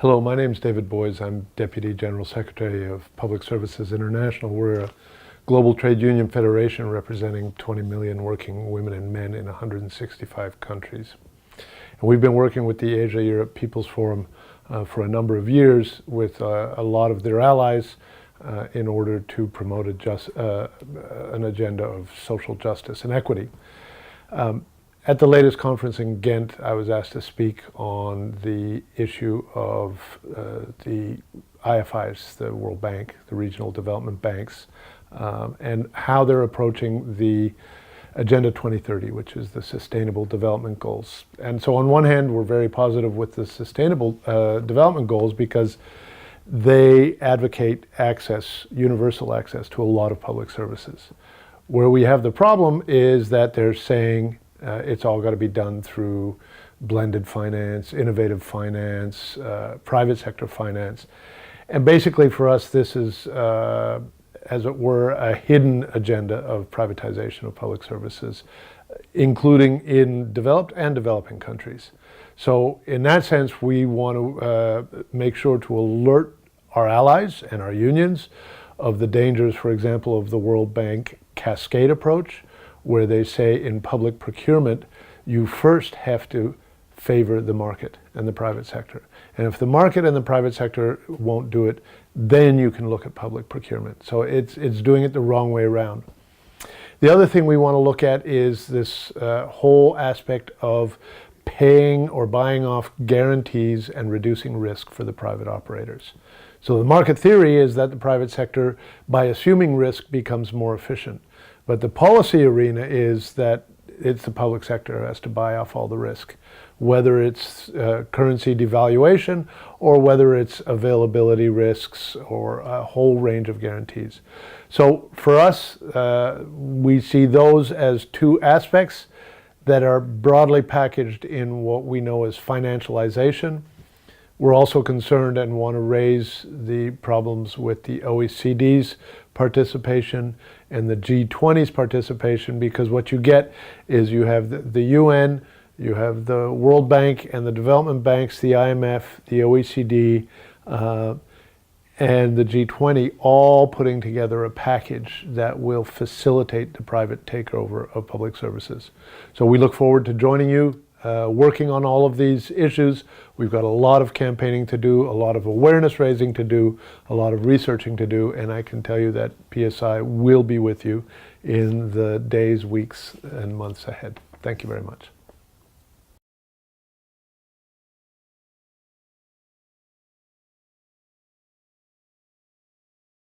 Hello, my name is David Boys. I'm Deputy General Secretary of Public Services International. We're a global trade union federation representing 20 million working women and men in 165 countries. And we've been working with the AsiaEurope People's Forum for a number of years with a lot of their allies in order to promote an agenda of social justice and equity. At the latest conference in Ghent, I was asked to speak on the issue of the IFIs, the World Bank, the regional development banks, and how they're approaching the Agenda 2030, which is the Sustainable Development Goals. And so on one hand, we're very positive with the Sustainable Development Goals because they advocate access, universal access to a lot of public services. Where we have the problem is that they're saying it's all got to be done through blended finance, innovative finance, private sector finance. And basically for us, this is, as it were, a hidden agenda of privatization of public services, including in developed and developing countries. So in that sense, we want to make sure to alert our allies and our unions of the dangers, for example, of the World Bank cascade approach, where they say in public procurement, you first have to favor the market and the private sector. And if the market and the private sector won't do it, then you can look at public procurement. So it's doing it the wrong way around. The other thing we want to look at is this whole aspect of paying or buying off guarantees and reducing risk for the private operators. So the market theory is that the private sector, by assuming risk, becomes more efficient. But the policy arena is that it's the public sector who has to buy off all the risk, whether it's currency devaluation or whether it's availability risks or a whole range of guarantees. So for us, we see those as two aspects that are broadly packaged in what we know as financialization. We're also concerned and want to raise the problems with the OECD's participation and the G20's participation, because what you get is you have the UN, you have the World Bank and the development banks, the IMF, the OECD, and the G20 all putting together a package that will facilitate the private takeover of public services. So we look forward to joining you, working on all of these issues. We've got a lot of campaigning to do, a lot of awareness raising to do, a lot of researching to do, and I can tell you that PSI will be with you in the days, weeks, and months ahead. Thank you very much.